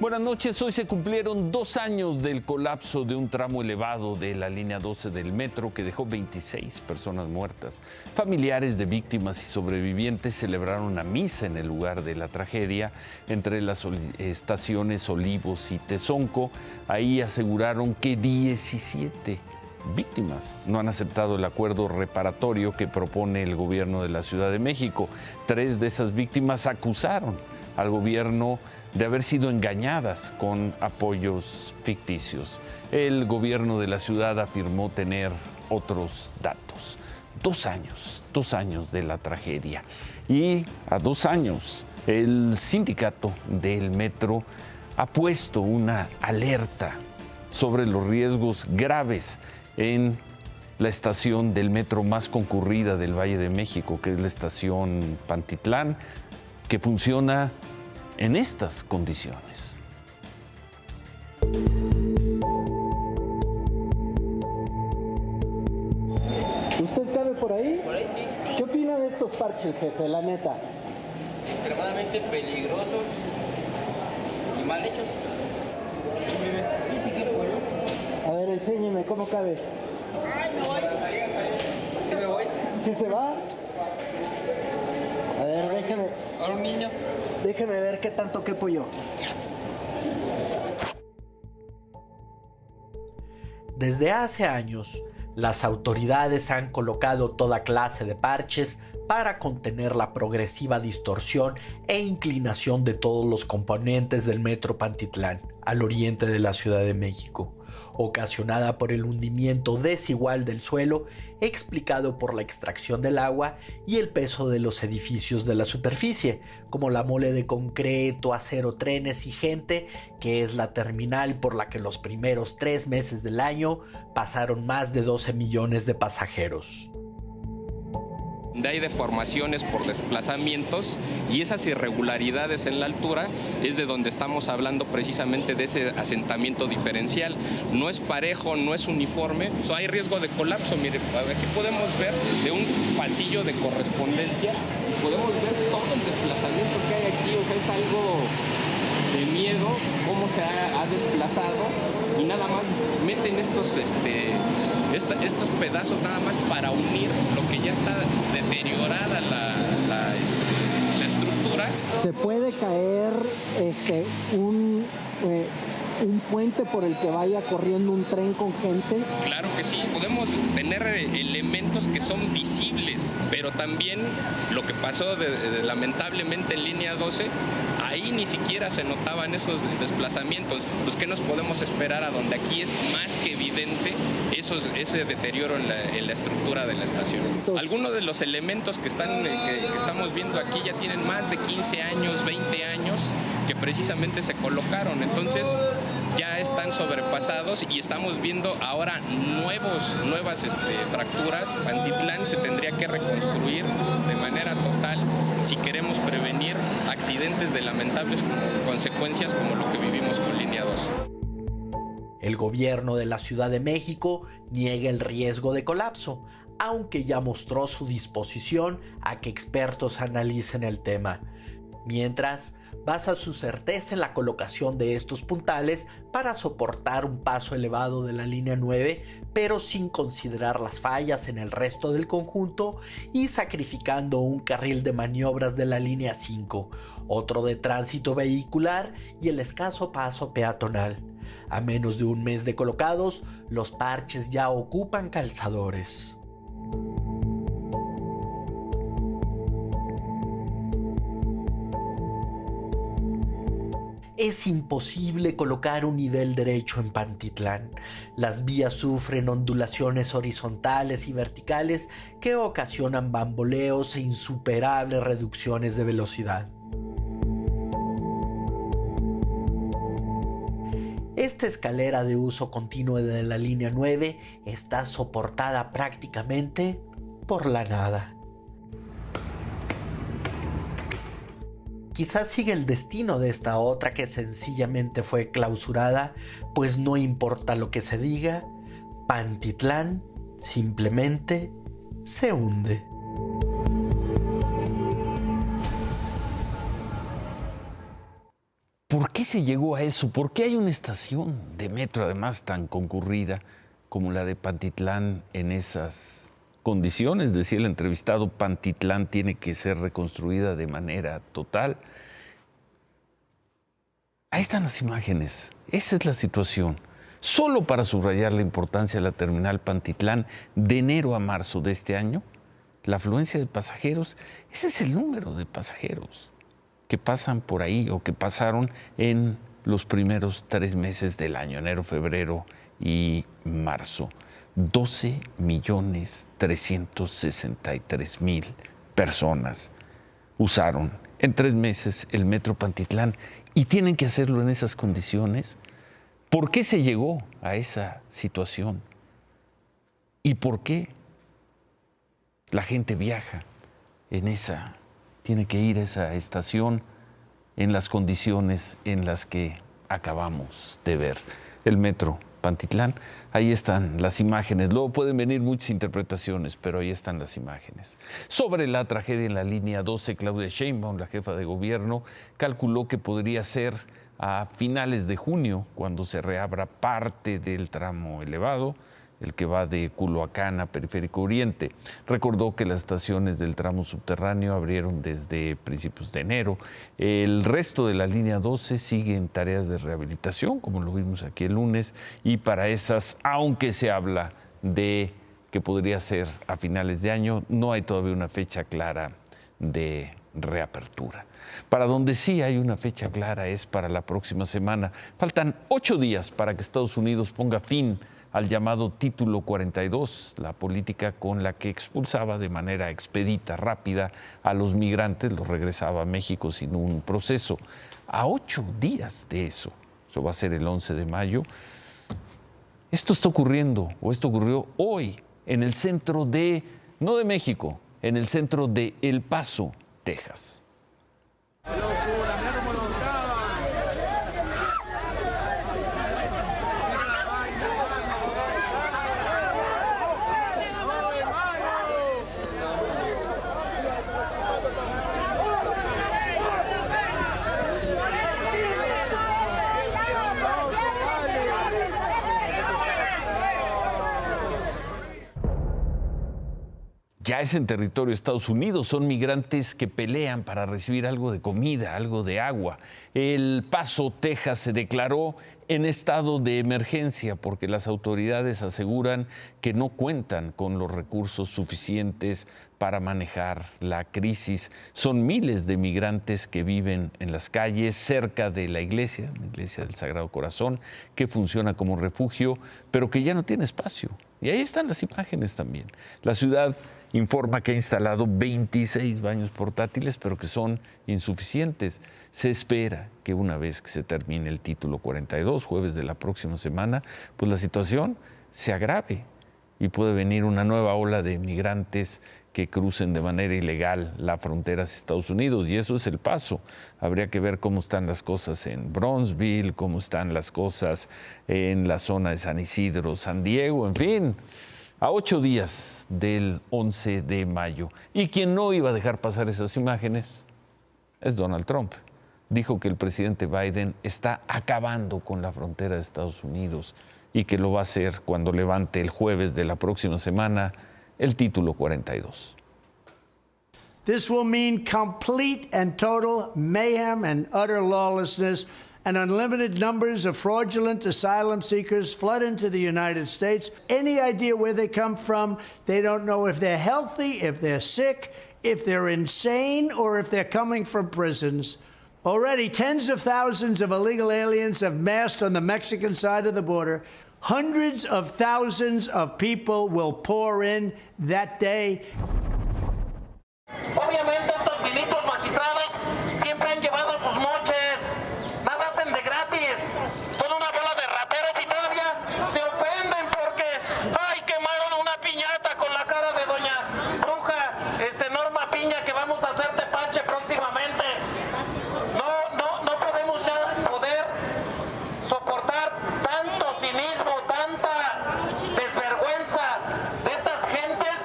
Buenas noches. Hoy se cumplieron 2 años del colapso de un tramo elevado de la línea 12 del metro que dejó 26 personas muertas. Familiares de víctimas y sobrevivientes celebraron una misa en el lugar de la tragedia entre las estaciones Olivos y Tezonco. Ahí aseguraron que 17 víctimas no han aceptado el acuerdo reparatorio que propone el gobierno de la Ciudad de México. 3 de esas víctimas acusaron al gobierno de haber sido engañadas con apoyos ficticios. El gobierno de la ciudad afirmó tener otros datos. 2 años de la tragedia. Y a 2 años, el sindicato del metro ha puesto una alerta sobre los riesgos graves en la estación del metro más concurrida del Valle de México, que es la estación Pantitlán, que funciona en estas condiciones. ¿Usted cabe por ahí? Por ahí sí. ¿Qué opina de estos parches, jefe, la neta? Extremadamente peligrosos y mal hechos. A ver, enséñeme cómo cabe. Ay, me voy. ¿Sí me voy? ¿Sí se va? A ver, Ahora un niño. déjeme ver qué tanto quepo yo. Desde hace años, las autoridades han colocado toda clase de parches para contener la progresiva distorsión e inclinación de todos los componentes del metro Pantitlán, al oriente de la Ciudad de México, ocasionada por el hundimiento desigual del suelo explicado por la extracción del agua y el peso de los edificios de la superficie, como la mole de concreto, acero, trenes y gente, que es la terminal por la que los primeros 3 meses del año pasaron más de 12 millones de pasajeros. Hay deformaciones por desplazamientos y esas irregularidades en la altura es de donde estamos hablando precisamente de ese asentamiento diferencial. No es parejo, no es uniforme, hay riesgo de colapso. Mire, aquí podemos ver de un pasillo de correspondencia, podemos ver todo el desplazamiento que hay aquí, es algo de miedo cómo se ha desplazado y nada más meten estos pedazos nada más para unir lo que ya está deteriorada la estructura. ¿Se puede caer un puente por el que vaya corriendo un tren con gente? Claro que sí, podemos tener elementos que son visibles, pero también lo que pasó lamentablemente en línea 12, ahí ni siquiera se notaban esos desplazamientos. Pues, ¿qué nos podemos esperar a donde aquí es más que evidente ese deterioro en la estructura de la estación? Algunos de los elementos que estamos viendo aquí ya tienen más de 15 años, 20 años que precisamente se colocaron, entonces ya están sobrepasados y estamos viendo ahora nuevas fracturas. Pantitlán se tendría que reconstruir de manera total si queremos prevenir accidentes de lamentables consecuencias como lo que vivimos con línea 12. El gobierno de la Ciudad de México niega el riesgo de colapso, aunque ya mostró su disposición a que expertos analicen el tema. Mientras, basa su certeza en la colocación de estos puntales para soportar un paso elevado de la línea 9, pero sin considerar las fallas en el resto del conjunto y sacrificando un carril de maniobras de la línea 5, otro de tránsito vehicular y el escaso paso peatonal. A menos de un mes de colocados, los parches ya ocupan calzadores. Es imposible colocar un nivel derecho en Pantitlán. Las vías sufren ondulaciones horizontales y verticales que ocasionan bamboleos e insuperables reducciones de velocidad. Esta escalera de uso continuo de la línea 9 está soportada prácticamente por la nada. Quizás siga el destino de esta otra que sencillamente fue clausurada, pues no importa lo que se diga, Pantitlán simplemente se hunde. ¿Por qué se llegó a eso? ¿Por qué hay una estación de metro, además tan concurrida como la de Pantitlán, en esas condiciones? Decía el entrevistado, Pantitlán tiene que ser reconstruida de manera total. Ahí están las imágenes. Esa es la situación. Solo para subrayar la importancia de la terminal Pantitlán, de enero a marzo de este año, la afluencia de pasajeros, ese es el número de pasajeros que pasan por ahí o que pasaron en los primeros 3 meses del año, enero, febrero y marzo. 12.363.000 personas usaron en 3 meses el metro Pantitlán y tienen que hacerlo en esas condiciones. ¿Por qué se llegó a esa situación? ¿Y por qué la gente viaja tiene que ir a esa estación en las condiciones en las que acabamos de ver? El metro Pantitlán, ahí están las imágenes. Luego pueden venir muchas interpretaciones, pero ahí están las imágenes. Sobre la tragedia en la línea 12, Claudia Sheinbaum, la jefa de gobierno, calculó que podría ser a finales de junio, cuando se reabra parte del tramo elevado, el que va de Culhuacán a Periférico Oriente. Recordó que las estaciones del tramo subterráneo abrieron desde principios de enero. El resto de la línea 12 sigue en tareas de rehabilitación, como lo vimos aquí el lunes, y para esas, aunque se habla de que podría ser a finales de año, no hay todavía una fecha clara de reapertura. Para donde sí hay una fecha clara es para la próxima semana. Faltan 8 días para que Estados Unidos ponga fin al llamado Título 42, la política con la que expulsaba de manera expedita, rápida, a los migrantes, los regresaba a México sin un proceso. A 8 días de eso va a ser el 11 de mayo, esto está ocurriendo, o esto ocurrió hoy, en el centro de, no de México, en el centro de El Paso, Texas. Ya es en territorio de Estados Unidos, son migrantes que pelean para recibir algo de comida, algo de agua. El Paso, Texas, se declaró en estado de emergencia porque las autoridades aseguran que no cuentan con los recursos suficientes para manejar la crisis. Son miles de migrantes que viven en las calles cerca de la iglesia del Sagrado Corazón, que funciona como refugio, pero que ya no tiene espacio. Y ahí están las imágenes también. La ciudad informa que ha instalado 26 baños portátiles, pero que son insuficientes. Se espera que una vez que se termine el Título 42, jueves de la próxima semana, pues la situación se agrave y puede venir una nueva ola de migrantes que crucen de manera ilegal la frontera hacia Estados Unidos, y eso es El Paso. Habría que ver cómo están las cosas en Bronzeville, cómo están las cosas en la zona de San Isidro, San Diego, en fin. A 8 días del 11 de mayo. Y quien no iba a dejar pasar esas imágenes es Donald Trump. Dijo que el presidente Biden está acabando con la frontera de Estados Unidos y que lo va a hacer cuando levante el jueves de la próxima semana el Título 42. This will mean complete and total mayhem and utter lawlessness, and unlimited numbers of fraudulent asylum seekers flood into the United States. Any idea where they come from? They don't know if they're healthy, if they're sick, if they're insane, or if they're coming from prisons. Already, tens of thousands of illegal aliens have massed on the Mexican side of the border. Hundreds of thousands of people will pour in that day. Obviamente estos ministros magistrados siempre han llevado sus moches, nada hacen de gratis, son una bola de rateros y todavía se ofenden porque, ay, quemaron una piñata con la cara de doña Bruja, Norma Piña, que vamos a hacer tepache próximamente. No podemos ya poder soportar tanto cinismo, tanta desvergüenza de estas gentes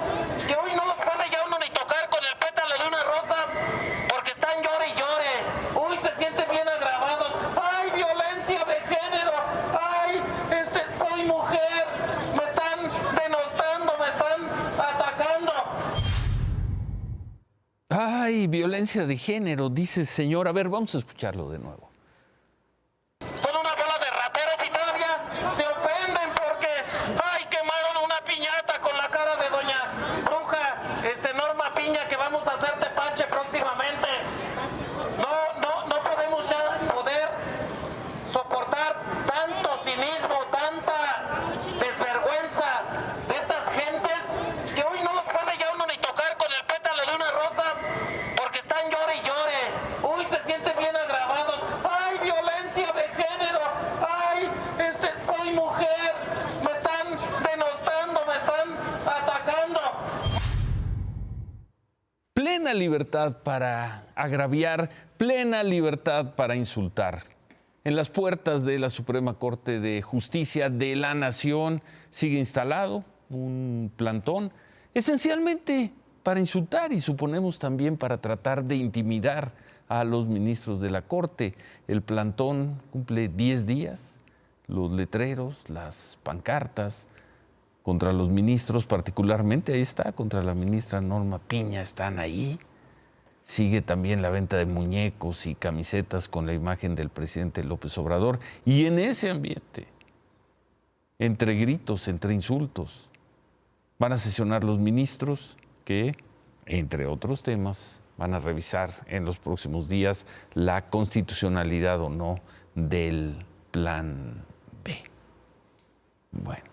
que hoy no los puede ya uno ni tocar con el pétalo de una rosa porque están llore y llore. Uy, se sienten bien agravados. Ay, hay violencia de género, dice el señor. A ver, vamos a escucharlo de nuevo. Son una bola de rateros y todavía se ofenden porque, ay, quemaron una piñata con la cara de doña Bruja, Norma Piña, que vamos a hacer tepache próximamente. No podemos ya poder soportar tanto cinismo, tanta desvergüenza de estas gentes que hoy no los puede ya uno ni tocar con el pétalo de una rosa porque están llore y llore. Uy, se sienten bien agravados. ¡Ay, violencia de género! ¡Ay, soy mujer! ¡Me están denostando! ¡Me están atacando! Plena libertad para agraviar, plena libertad para insultar. En las puertas de la Suprema Corte de Justicia de la Nación sigue instalado un plantón, esencialmente para insultar y suponemos también para tratar de intimidar a los ministros de la Corte. El plantón cumple 10 días, los letreros, las pancartas contra los ministros, particularmente ahí está, contra la ministra Norma Piña, están ahí. Sigue también la venta de muñecos y camisetas con la imagen del presidente López Obrador. Y en ese ambiente, entre gritos, entre insultos, van a sesionar los ministros que, entre otros temas, van a revisar en los próximos días la constitucionalidad o no del Plan B. Bueno.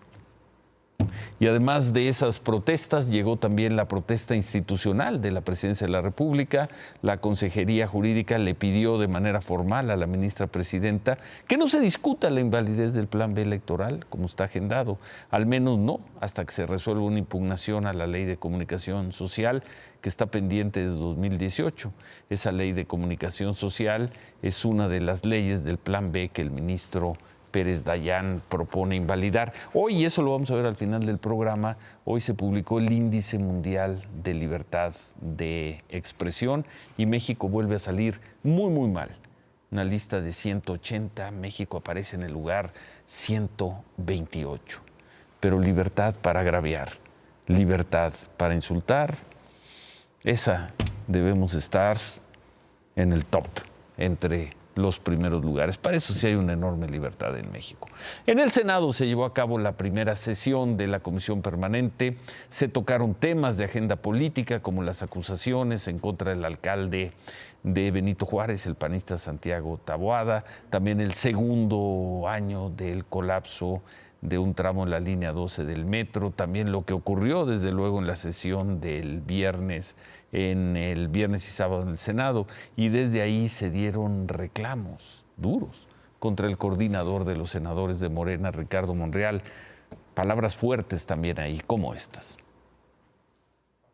Y además de esas protestas, llegó también la protesta institucional de la Presidencia de la República. La Consejería Jurídica le pidió de manera formal a la ministra presidenta que no se discuta la invalidez del Plan B electoral, como está agendado, al menos no hasta que se resuelva una impugnación a la Ley de Comunicación Social que está pendiente desde 2018. Esa Ley de Comunicación Social es una de las leyes del Plan B que el ministro Pérez Dayán propone invalidar. Hoy, y eso lo vamos a ver al final del programa, hoy se publicó el Índice Mundial de Libertad de Expresión y México vuelve a salir muy, muy mal. Una lista de 180, México aparece en el lugar 128. Pero libertad para agraviar, libertad para insultar, esa debemos estar en el top, entre los primeros lugares. Para eso sí hay una enorme libertad en México. En el Senado se llevó a cabo la primera sesión de la Comisión Permanente. Se tocaron temas de agenda política como las acusaciones en contra del alcalde de Benito Juárez, el panista Santiago Taboada, también el segundo año del colapso de un tramo en la línea 12 del metro, también lo que ocurrió desde luego en la sesión del viernes, y sábado en el Senado, y desde ahí se dieron reclamos duros contra el coordinador de los senadores de Morena, Ricardo Monreal. Palabras fuertes también ahí, como estas.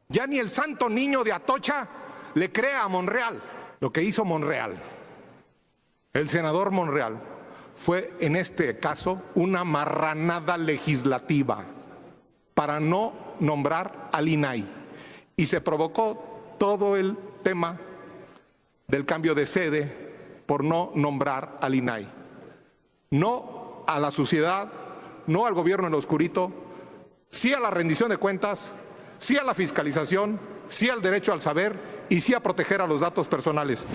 Ya ni el santo niño de Atocha le cree a Monreal lo que hizo Monreal. El senador Monreal fue en este caso una marranada legislativa para no nombrar al INAI y se provocó todo el tema del cambio de sede por no nombrar al INAI. No a la suciedad, no al gobierno en lo oscurito, sí a la rendición de cuentas, sí a la fiscalización, sí al derecho al saber y sí a proteger a los datos personales.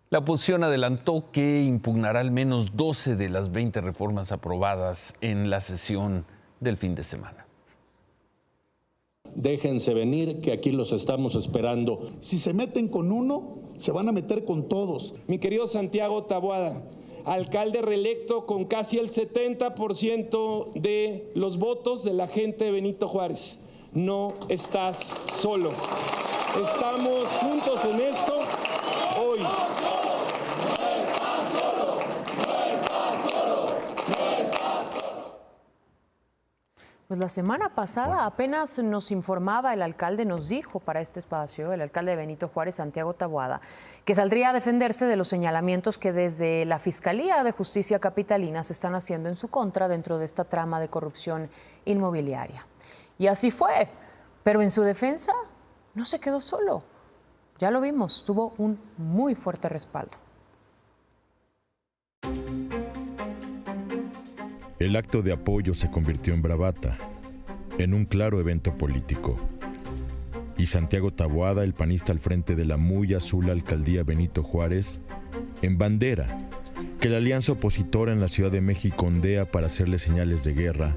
La oposición adelantó que impugnará al menos 12 de las 20 reformas aprobadas en la sesión del fin de semana. Déjense venir, que aquí los estamos esperando. Si se meten con uno, se van a meter con todos. Mi querido Santiago Taboada, alcalde reelecto con casi el 70% de los votos de la gente de Benito Juárez. No estás solo. Estamos juntos en esto hoy. Pues la semana pasada apenas nos informaba el alcalde, nos dijo para este espacio, el alcalde de Benito Juárez, Santiago Taboada, que saldría a defenderse de los señalamientos que desde la Fiscalía de Justicia Capitalina se están haciendo en su contra dentro de esta trama de corrupción inmobiliaria. Y así fue, pero en su defensa no se quedó solo. Ya lo vimos, tuvo un muy fuerte respaldo. El acto de apoyo se convirtió en bravata, en un claro evento político. y Santiago Taboada, el panista al frente de la muy azul alcaldía Benito Juárez, en bandera que la alianza opositora en la Ciudad de México ondea para hacerle señales de guerra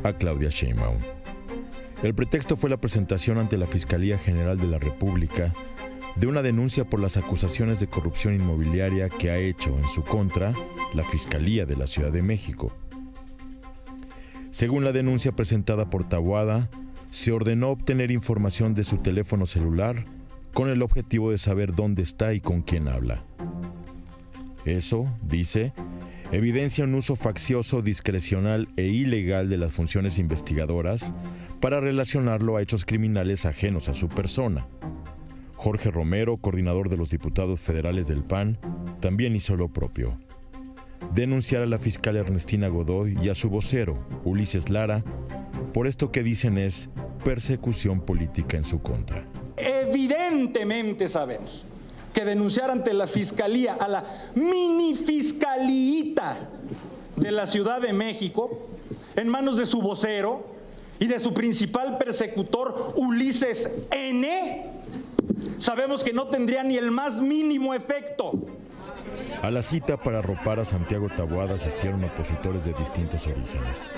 a Claudia Sheinbaum. El pretexto fue la presentación ante la Fiscalía General de la República de una denuncia por las acusaciones de corrupción inmobiliaria que ha hecho en su contra la Fiscalía de la Ciudad de México. Según la denuncia presentada por Taboada, se ordenó obtener información de su teléfono celular con el objetivo de saber dónde está y con quién habla. Eso, dice, evidencia un uso faccioso, discrecional e ilegal de las funciones investigadoras para relacionarlo a hechos criminales ajenos a su persona. Jorge Romero, coordinador de los diputados federales del PAN, también hizo lo propio. Denunciar a la fiscal Ernestina Godoy y a su vocero, Ulises Lara, por esto que dicen es persecución política en su contra. Evidentemente sabemos que denunciar ante la Fiscalía a la mini fiscalita de la Ciudad de México, en manos de su vocero y de su principal persecutor, Ulises N., sabemos que no tendría ni el más mínimo efecto. A la cita para arropar a Santiago Taboada asistieron opositores de distintos orígenes.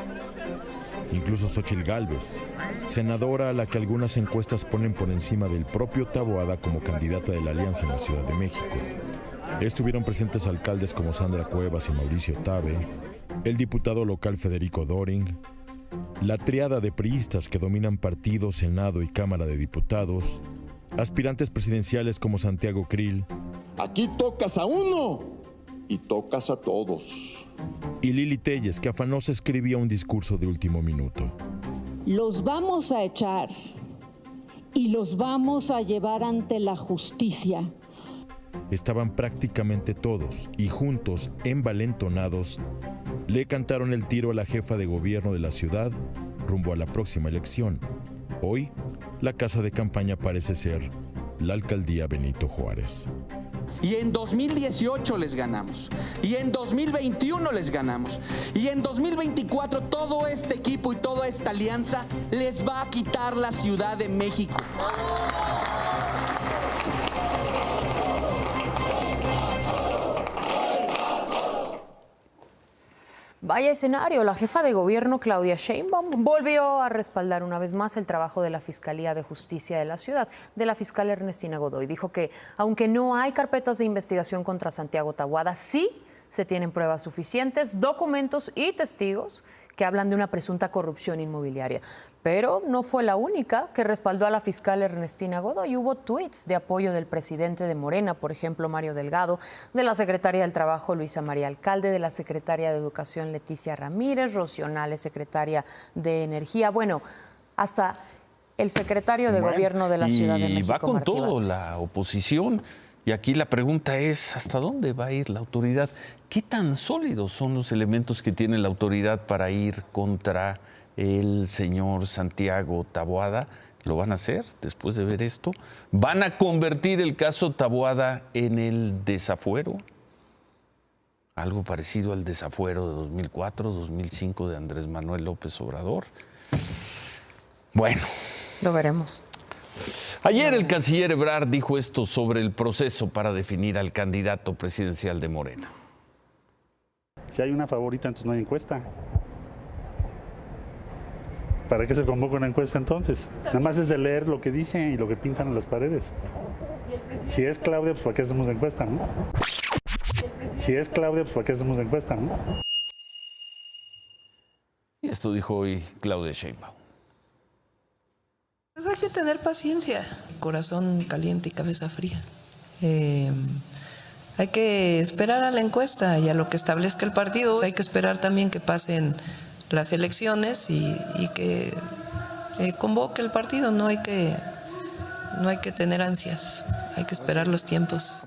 Incluso Xóchitl Gálvez, senadora a la que algunas encuestas ponen por encima del propio Taboada como candidata de la Alianza en la Ciudad de México. Estuvieron presentes alcaldes como Sandra Cuevas y Mauricio Tabe, el diputado local Federico Doring, la triada de priistas que dominan partido, Senado y Cámara de Diputados, aspirantes presidenciales como Santiago Krill. Aquí tocas a uno y tocas a todos. Y Lili Telles, que afanosa escribía un discurso de último minuto. Los vamos a echar y los vamos a llevar ante la justicia. Estaban prácticamente todos y juntos, envalentonados, le cantaron el tiro a la jefa de gobierno de la ciudad rumbo a la próxima elección. Hoy, la casa de campaña parece ser la alcaldía Benito Juárez. Y en 2018 les ganamos, y en 2021 les ganamos, y en 2024 todo este equipo y toda esta alianza les va a quitar la Ciudad de México. Vaya escenario, la jefa de gobierno Claudia Sheinbaum volvió a respaldar una vez más el trabajo de la Fiscalía de Justicia de la ciudad, de la fiscal Ernestina Godoy. Dijo que aunque no hay carpetas de investigación contra Santiago Taboada, sí se tienen pruebas suficientes, documentos y testigos que hablan de una presunta corrupción inmobiliaria. Pero no fue la única que respaldó a la fiscal Ernestina Godoy. Hubo tuits de apoyo del presidente de Morena, por ejemplo, Mario Delgado, de la secretaria del Trabajo, Luisa María Alcalde, de la secretaria de Educación, Leticia Ramírez, Rocío Nale, secretaria de Energía, bueno, hasta el secretario de Gobierno de la Ciudad de México, Y va con Martí todo Batres. la oposición. Y aquí la pregunta es, ¿hasta dónde va a ir la autoridad? ¿Qué tan sólidos son los elementos que tiene la autoridad para ir contra el señor Santiago Taboada? ¿Lo van a hacer después de ver esto? ¿Van a convertir el caso Taboada en el desafuero? Algo parecido al desafuero de 2004, 2005 de Andrés Manuel López Obrador. Bueno. Lo veremos. Ayer el canciller Ebrard dijo esto sobre el proceso para definir al candidato presidencial de Morena. Si hay una favorita, entonces no hay encuesta. ¿Para qué se convoca una encuesta entonces? Nada más es de leer lo que dicen y lo que pintan en las paredes. Si es Claudia, pues ¿para qué hacemos encuesta, no? Si es Claudia, pues ¿para qué hacemos encuesta, no? Y esto dijo hoy Claudia Sheinbaum. Pues hay que tener paciencia, corazón caliente y cabeza fría. Hay que esperar a la encuesta y a lo que establezca el partido. Hay que esperar también que pasen las elecciones y que convoque el partido. No hay que tener ansias, hay que esperar los tiempos.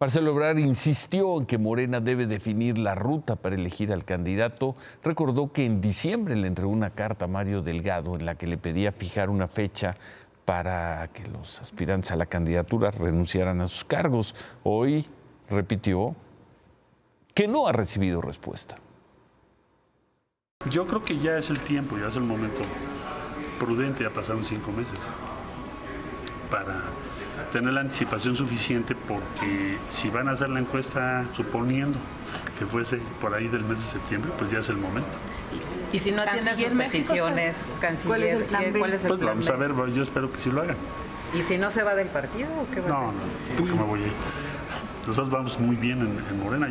Marcelo Ebrard insistió en que Morena debe definir la ruta para elegir al candidato. Recordó que en diciembre le entregó una carta a Mario Delgado en la que le pedía fijar una fecha para que los aspirantes a la candidatura renunciaran a sus cargos. Hoy repitió que no ha recibido respuesta. Yo creo que ya es el tiempo, ya es el momento prudente, ya pasaron 5 meses, para tener la anticipación suficiente, porque si van a hacer la encuesta, suponiendo que fuese por ahí del mes de septiembre, pues ya es el momento. Y si no tienen sus peticiones, canciller, ¿cuál es el plan B? Pues vamos a ver, yo espero que sí lo hagan. ¿Y si no se va del partido o qué va a hacer? No, ¿por qué me voy a ir? Nosotros vamos muy bien en Morena.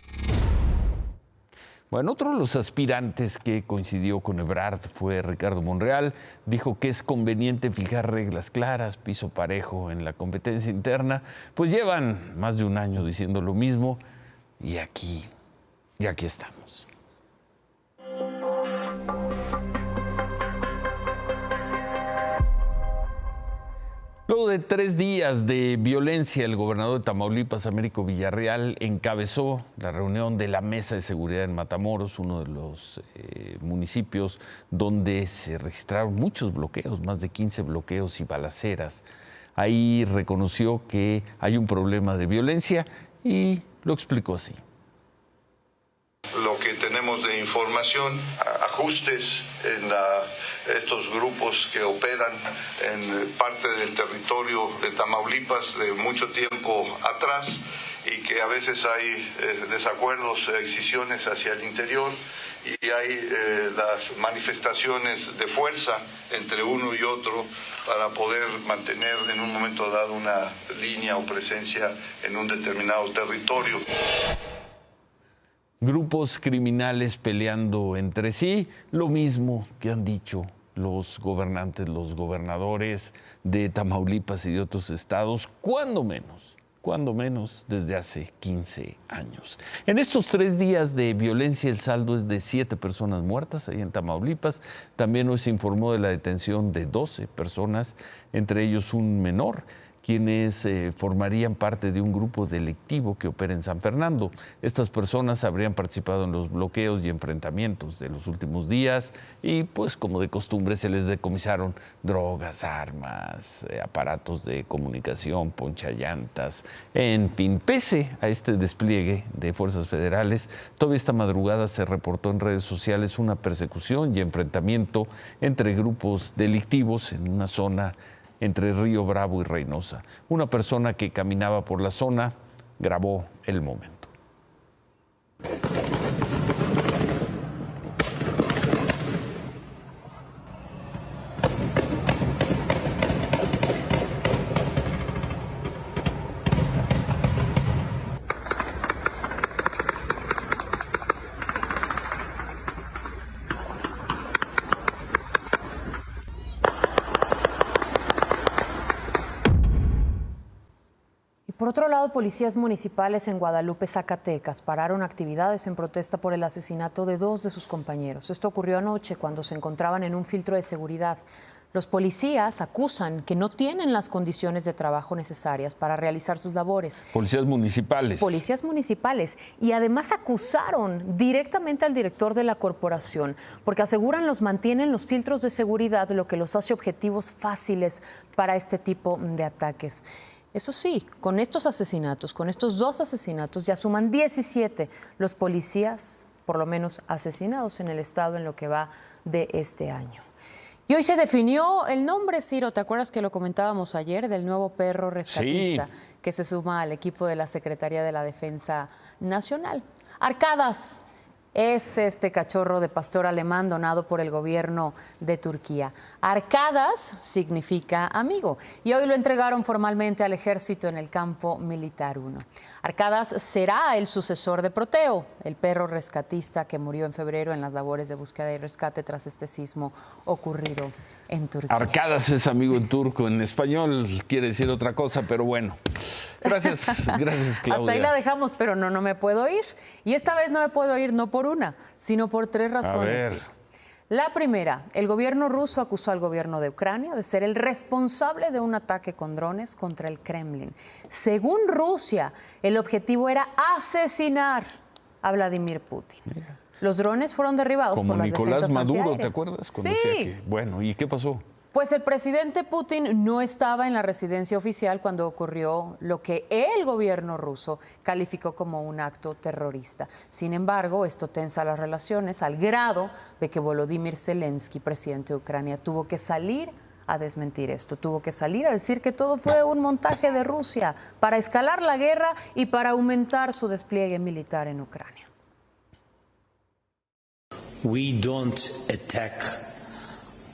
Bueno, otro de los aspirantes que coincidió con Ebrard fue Ricardo Monreal. Dijo que es conveniente fijar reglas claras, piso parejo en la competencia interna. Pues llevan más de un año diciendo lo mismo y aquí estamos. Luego de 3 días de violencia, el gobernador de Tamaulipas, Américo Villarreal, encabezó la reunión de la Mesa de Seguridad en Matamoros, uno de los municipios donde se registraron muchos bloqueos, más de 15 bloqueos y balaceras. Ahí reconoció que hay un problema de violencia y lo explicó así. Lo que tenemos de información, ajustes en estos grupos que operan en parte del territorio de Tamaulipas de mucho tiempo atrás y que a veces hay desacuerdos, excisiones hacia el interior y hay las manifestaciones de fuerza entre uno y otro para poder mantener en un momento dado una línea o presencia en un determinado territorio. Grupos criminales peleando entre sí, lo mismo que han dicho los gobernantes, los gobernadores de Tamaulipas y de otros estados, cuando menos desde hace 15 años. En estos 3 días de violencia, el saldo es de 7 personas muertas ahí en Tamaulipas. También hoy se informó de la detención de 12 personas, entre ellos un menor, quienes formarían parte de un grupo delictivo que opera en San Fernando. Estas personas habrían participado en los bloqueos y enfrentamientos de los últimos días y, pues, como de costumbre, se les decomisaron drogas, armas, aparatos de comunicación, ponchallantas, en fin. Pese a este despliegue de fuerzas federales, todavía esta madrugada se reportó en redes sociales una persecución y enfrentamiento entre grupos delictivos en una zona entre Río Bravo y Reynosa. Una persona que caminaba por la zona grabó el momento. Por otro lado, policías municipales en Guadalupe, Zacatecas, pararon actividades en protesta por el asesinato de 2 de sus compañeros. Esto ocurrió anoche cuando se encontraban en un filtro de seguridad. Los policías acusan que no tienen las condiciones de trabajo necesarias para realizar sus labores. Policías municipales. Policías municipales. Y además acusaron directamente al director de la corporación, porque aseguran los mantienen los filtros de seguridad, lo que los hace objetivos fáciles para este tipo de ataques. Eso sí, con estos asesinatos, con estos 2 asesinatos, ya suman 17 los policías, por lo menos asesinados en el estado en lo que va de este año. Y hoy se definió el nombre, Ciro, ¿te acuerdas que lo comentábamos ayer, del nuevo perro rescatista que se suma al equipo de la Secretaría de la Defensa Nacional? Arcadas es este cachorro de pastor alemán donado por el gobierno de Turquía. Arcadas significa amigo y hoy lo entregaron formalmente al ejército en el campo militar 1. Arcadas será el sucesor de Proteo, el perro rescatista que murió en febrero en las labores de búsqueda y rescate tras este sismo ocurrido en Turquía. Arcadas es amigo en turco, en español quiere decir otra cosa, pero bueno. Gracias, Claudia. Hasta ahí la dejamos, pero no me puedo ir. Y esta vez no me puedo ir no por una, sino por 3 razones. A ver. La primera, el gobierno ruso acusó al gobierno de Ucrania de ser el responsable de un ataque con drones contra el Kremlin. Según Rusia, el objetivo era asesinar a Vladimir Putin. Los drones fueron derribados como por las Nicolás defensas Maduro, antiaéreas. ¿te acuerdas? Cuando sí. decía que, bueno, ¿y qué pasó? Pues el presidente Putin no estaba en la residencia oficial cuando ocurrió lo que el gobierno ruso calificó como un acto terrorista. Sin embargo, esto tensa las relaciones al grado de que Volodymyr Zelensky, presidente de Ucrania, tuvo que salir a desmentir esto, tuvo que salir a decir que todo fue un montaje de Rusia para escalar la guerra y para aumentar su despliegue militar en Ucrania. We don't attack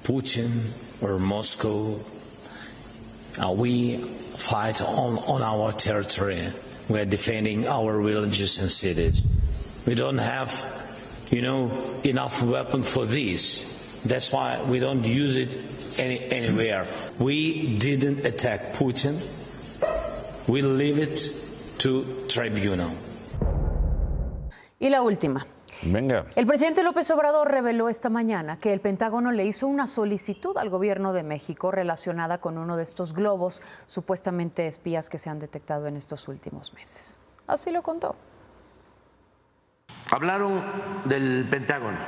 Putin or Moscow. We fight on our territory. We are defending our villages and cities. We don't have, enough weapons for this. That's why we don't use it anywhere. We didn't attack Putin. We leave it to tribunal. Y la última. Venga. El presidente López Obrador reveló esta mañana que el Pentágono le hizo una solicitud al gobierno de México relacionada con uno de estos globos supuestamente espías que se han detectado en estos últimos meses. Así lo contó. Hablaron del Pentágono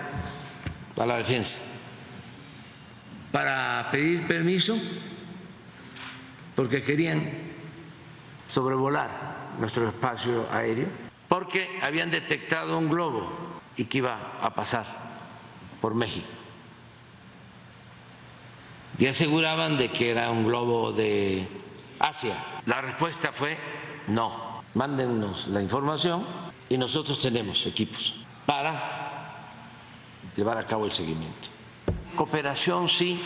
a la defensa para pedir permiso porque querían sobrevolar nuestro espacio aéreo porque habían detectado un globo y que iba a pasar por México. Y aseguraban de que era un globo de Asia. La respuesta fue no, mándennos la información y nosotros tenemos equipos para llevar a cabo el seguimiento. Cooperación sí,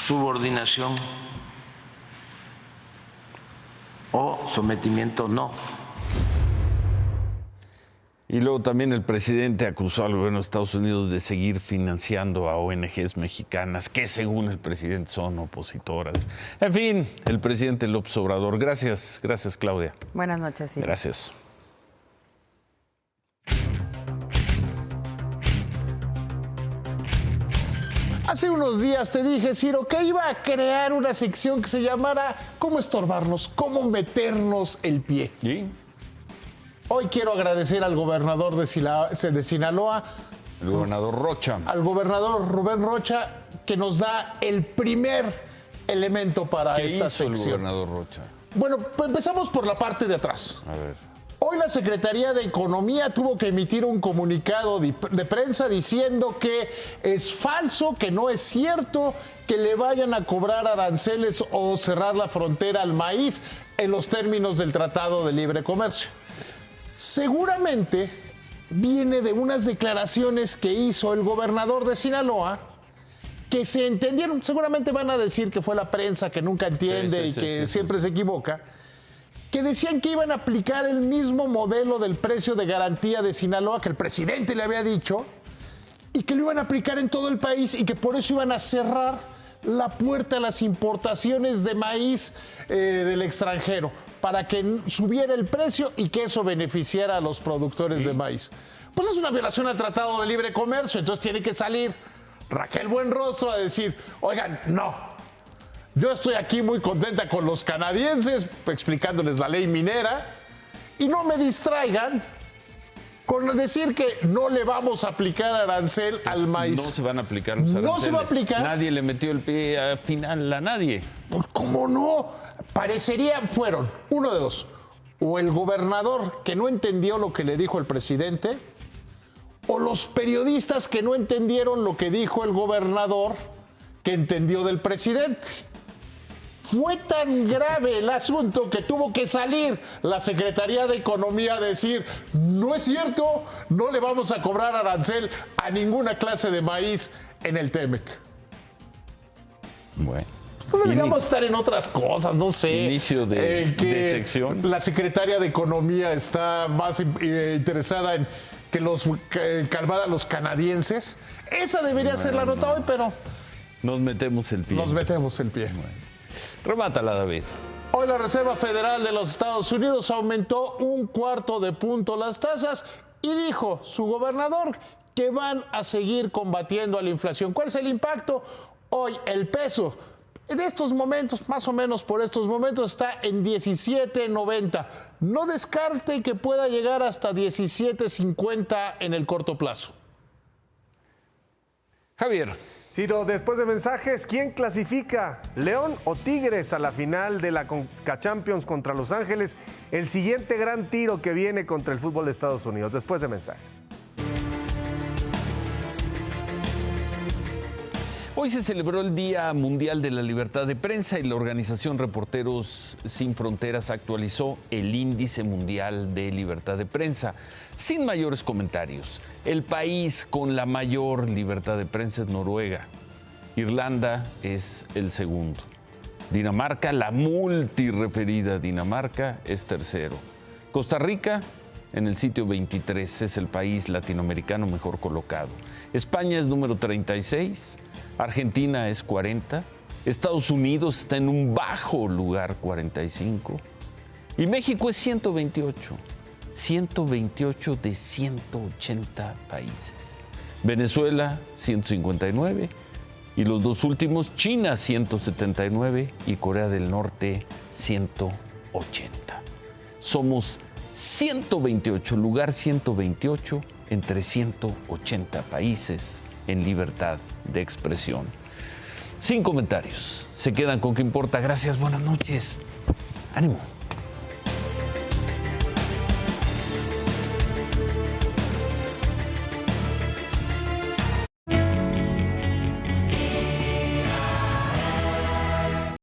subordinación o sometimiento no. Y luego también el presidente acusó al gobierno de Estados Unidos de seguir financiando a ONGs mexicanas que según el presidente son opositoras. En fin, el presidente López Obrador. Gracias, Claudia. Buenas noches, Ciro. Gracias. Hace unos días te dije, Ciro, que iba a crear una sección que se llamara ¿Cómo estorbarnos? ¿Cómo meternos el pie? ¿Y? Hoy quiero agradecer al gobernador de Sinaloa, el gobernador Rocha, al gobernador Rubén Rocha, que nos da el primer elemento para esta sección. ¿Qué hizo el gobernador Rocha? Bueno, pues empezamos por la parte de atrás. A ver. Hoy la Secretaría de Economía tuvo que emitir un comunicado de prensa diciendo que es falso, que no es cierto que le vayan a cobrar aranceles o cerrar la frontera al maíz en los términos del Tratado de Libre Comercio. Seguramente viene de unas declaraciones que hizo el gobernador de Sinaloa que se entendieron. Seguramente van a decir que fue la prensa que nunca entiende y que siempre se equivoca. Que decían que iban a aplicar el mismo modelo del precio de garantía de Sinaloa que el presidente le había dicho y que lo iban a aplicar en todo el país y que por eso iban a cerrar la puerta a las importaciones de maíz del extranjero para que subiera el precio y que eso beneficiara a los productores de maíz. Pues es una violación al Tratado de Libre Comercio, entonces tiene que salir Raquel Buenrostro a decir, oigan, no, yo estoy aquí muy contenta con los canadienses, explicándoles la ley minera, y no me distraigan con decir que no le vamos a aplicar arancel al maíz. No se van a aplicar los aranceles. No se va a aplicar. Nadie le metió el pie al final a nadie. Pues, ¿cómo no? Fueron uno de dos. O el gobernador que no entendió lo que le dijo el presidente, o los periodistas que no entendieron lo que dijo el gobernador que entendió del presidente. Fue tan grave el asunto que tuvo que salir la Secretaría de Economía a decir, no es cierto, no le vamos a cobrar arancel a ninguna clase de maíz en el TEMEC. Bueno. Deberíamos estar en otras cosas, no sé. Inicio de sección. La Secretaría de Economía está más interesada en que calmar a los canadienses. Esa debería ser la nota hoy, pero... Nos metemos el pie. Bueno. Remátala, David. Hoy la Reserva Federal de los Estados Unidos aumentó 1/4 punto las tasas y dijo su gobernador que van a seguir combatiendo a la inflación. ¿Cuál es el impacto? Hoy el peso, en estos momentos, más o menos por estos momentos, está en 17.90. No descarte que pueda llegar hasta 17.50 en el corto plazo. Javier. Ciro, después de mensajes, ¿quién clasifica? ¿León o Tigres a la final de la Conca Champions contra Los Ángeles? El siguiente gran tiro que viene contra el fútbol de Estados Unidos. Después de mensajes. Hoy se celebró el Día Mundial de la Libertad de Prensa y la organización Reporteros Sin Fronteras actualizó el Índice Mundial de Libertad de Prensa. Sin mayores comentarios, el país con la mayor libertad de prensa es Noruega. Irlanda es el segundo. Dinamarca, la multireferida Dinamarca, es tercero. Costa Rica, en el sitio 23, es el país latinoamericano mejor colocado. España es número 36. Argentina es 40, Estados Unidos está en un bajo lugar 45 y México es 128 de 180 países. Venezuela 159 y los dos últimos, China 179 y Corea del Norte 180. Somos 128, lugar 128 entre 180 países en libertad de expresión. Sin comentarios. Se quedan con qué importa. Gracias, buenas noches. Ánimo.